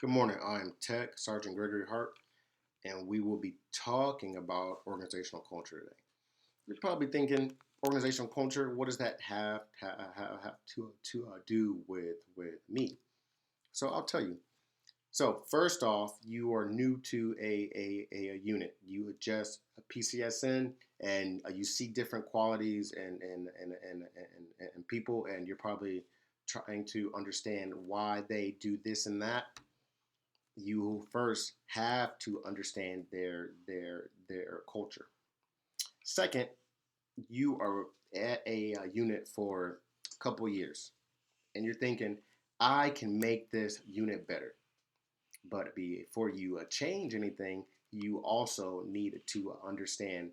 Good morning. I'm Tech Sergeant Gregory Hart, and we will be talking about organizational culture today. You're probably thinking, organizational culture, what does that have to do with me? So I'll tell you. So first off, you are new to a unit. You adjust a PCSN, and you see different qualities and people, and you're probably trying to understand why they do this and that. You first have to understand their culture. Second, you are at a unit for a couple of years, and you're thinking, I can make this unit better. But before you change anything, you also need to understand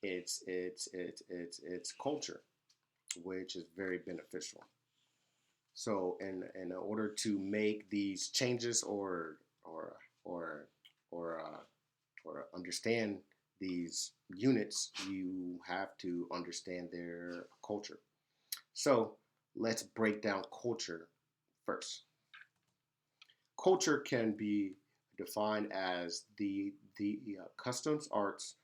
its culture, which is very beneficial. So, in order to make these changes or or or understand these units, you have to understand their culture. So, let's break down culture first. Culture can be defined as the customs, arts,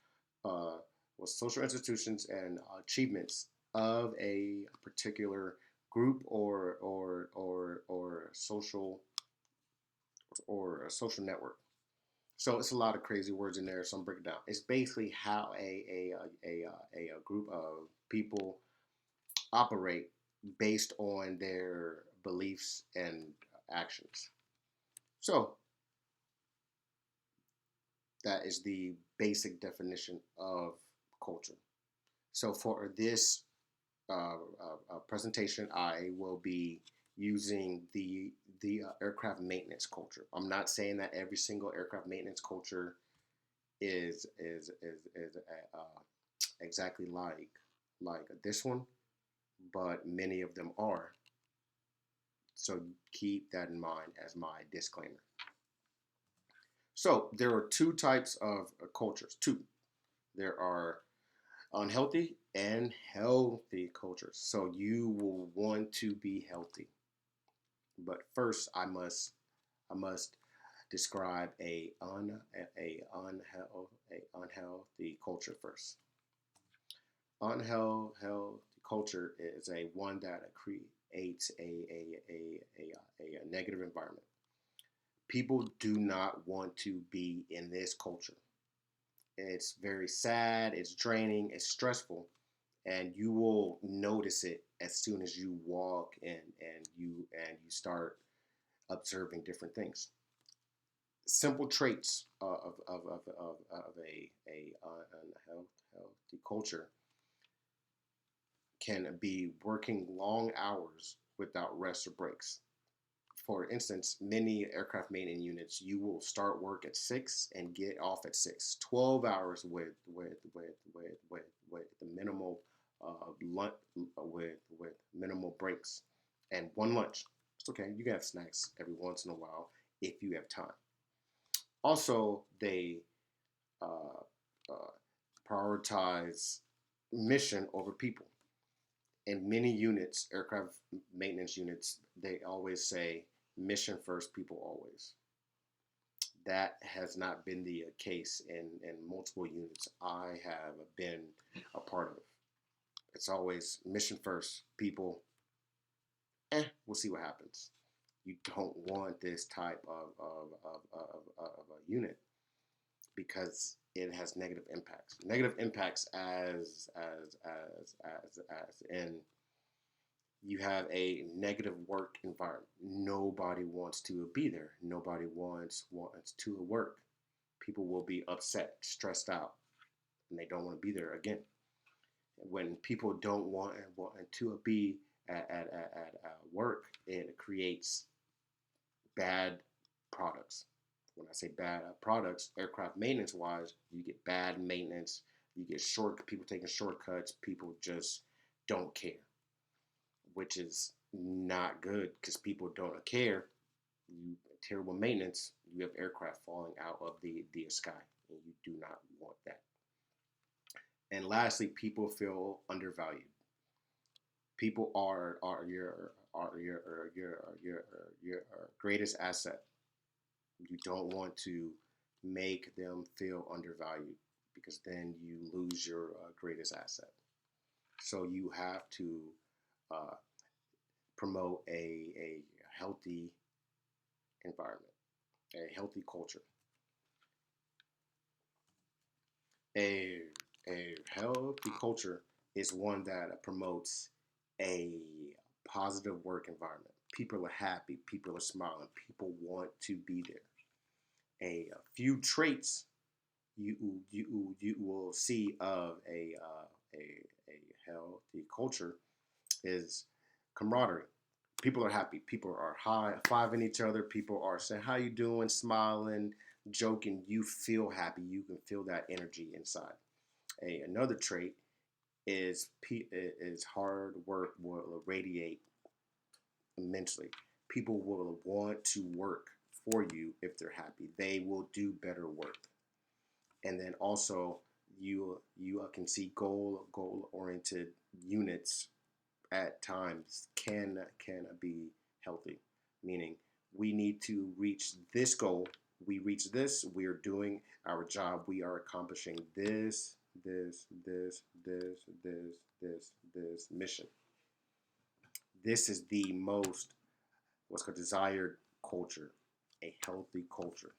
uh, social institutions, and achievements of a particular group or social network. So it's a lot of crazy words in there. So I'm breaking it down. It's basically how a group of people operate based on their beliefs and actions. So that is the basic definition of culture. So for this presentation, I will be using the aircraft maintenance culture. I'm not saying that every single aircraft maintenance culture is exactly like this one, but many of them are. So keep that in mind as my disclaimer. So there are two types of cultures. Two. There are unhealthy and healthy cultures. So you will want to be healthy. But first, I must describe a unhealthy culture first. Unhealthy culture is a one that creates a negative environment. People do not want to be in this culture. It's very sad, it's draining, it's stressful, and you will notice it as soon as you walk in and you start observing different things. Simple traits of a unhealthy culture can be working long hours without rest or breaks. For instance, many aircraft maintenance units, you will start work at 6 and get off at 6. 12 hours with the minimal lunch with minimal breaks and one lunch. It's okay. You can have snacks every once in a while if you have time. Also, they uh, uh, prioritize mission over people. In many units, aircraft maintenance units, they always say mission first, people always. That has not been the case in multiple units I have been a part of. It's always mission first, people, we'll see what happens. You don't want this type of a unit because it has negative impacts. Negative impacts as in you have a negative work environment. Nobody wants to be there. Nobody wants to work. People will be upset, stressed out, and they don't want to be there again. When people don't want to be at work, it creates bad products. When I say bad products, aircraft maintenance wise, you get bad maintenance. You get people taking shortcuts. People just don't care, which is not good because people don't care. You terrible maintenance. You have aircraft falling out of the sky, and you do not want that. And lastly, people feel undervalued. People are your greatest asset. You don't want to make them feel undervalued because then you lose your greatest asset. So you have to uh, promote a healthy environment, a healthy culture. A, a healthy culture is one that promotes a positive work environment. People are happy, people are smiling, people want to be there. A few traits you will see of a healthy culture is camaraderie. People are happy. People are high fiving each other. People are saying how you doing, smiling, joking. You feel happy. You can feel that energy inside. Another trait is hard work will radiate immensely. People will want to work for you if they're happy. They will do better work. And then also you can see goal oriented units at times can be healthy, meaning we need to reach this goal. We reach this, we are doing our job, we are accomplishing this mission. This is the most what's called desired culture, a healthy culture.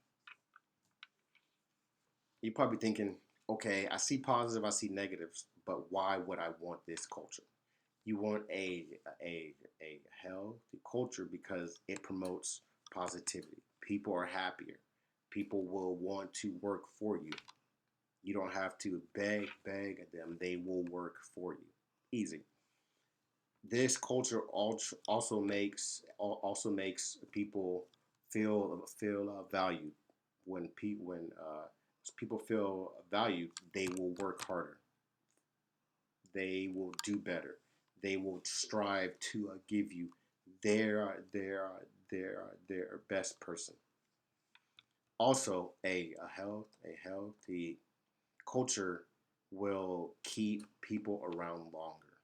You're probably thinking, okay, I see positive, I see negatives, but why would I want this culture? You want a healthy culture because it promotes positivity. People are happier. People will want to work for you. You don't have to beg at them. They will work for you. Easy. This culture also makes people feel valued. When people feel valued, they will work harder. They will do better. They will strive to give you their best person. Also, a healthy culture will keep people around longer.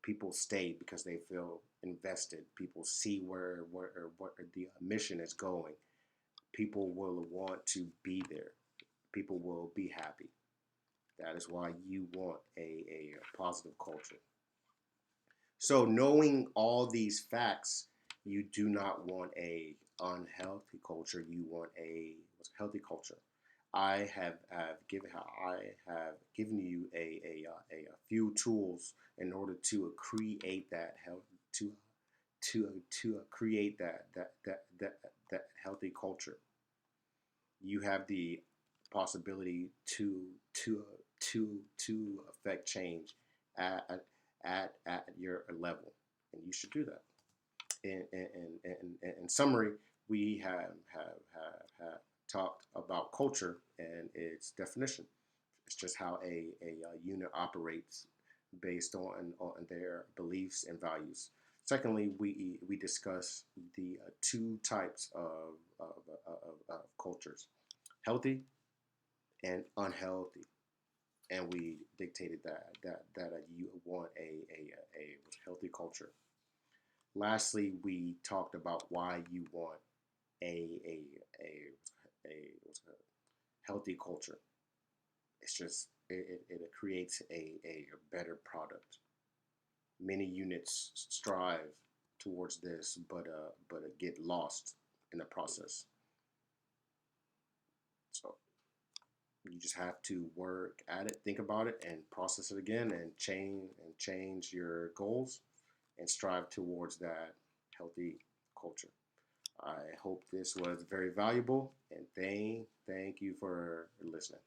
People stay because they feel invested. People see what the mission is going. People will want to be there. People will be happy. That is why you want a positive culture. So knowing all these facts, you do not want a unhealthy culture. You want a healthy culture. I have given you a few tools in order to create that health to create that healthy culture. You have the possibility to affect change at at your level, and you should do that. In summary, we have talked about culture and its definition. It's just how a unit operates based on their beliefs and values. Secondly, we discuss the two types of cultures: healthy and unhealthy, and we dictated that you want a healthy culture. Lastly, we talked about why you want a a a healthy culture. It's just it creates a better product. Many units strive towards this, but get lost in the process. So you just have to work at it, think about it, and process it again, and change your goals, and strive towards that healthy culture. I hope this was very valuable, and thank you for listening.